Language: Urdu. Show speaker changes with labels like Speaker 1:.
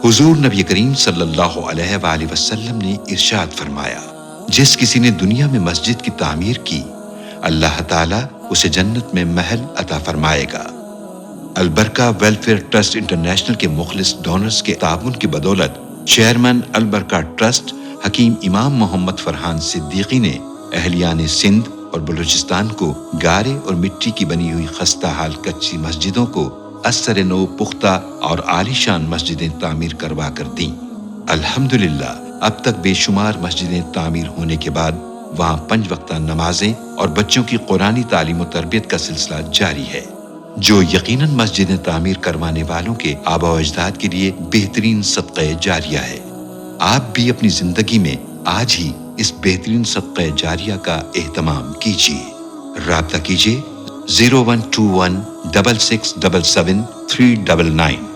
Speaker 1: حضور نبی کریم صلی اللہ علیہ وآلہ وسلم نے ارشاد فرمایا، جس کسی نے دنیا میں مسجد کی تعمیر کی، اللہ تعالیٰ اسے جنت میں محل عطا فرمائے گا۔ البرکہ ویلفیئر ٹرسٹ انٹرنیشنل کے مخلص ڈونرز کے تعاون کی بدولت چیئرمین البرکہ ٹرسٹ حکیم امام محمد فرحان صدیقی نے اہلیان سندھ اور بلوچستان کو گارے اور مٹی کی بنی ہوئی خستہ حال کچی مسجدوں کو اثر نو پختہ اور عالیشان مسجدیں تعمیر کروا کر دیں۔ الحمدللہ اب تک بے شمار مسجدیں تعمیر ہونے کے بعد وہاں 5 وقتہ نمازیں اور بچوں کی قرآنی تعلیم و تربیت کا سلسلہ جاری ہے، جو یقیناً مسجدیں تعمیر کروانے والوں کے آباء و اجداد کے لیے بہترین صدقہ جاریہ ہے۔ آپ بھی اپنی زندگی میں آج ہی اس بہترین صدقہ جاریہ کا اہتمام کیجیے۔ رابطہ کیجیے 0121 6677 399۔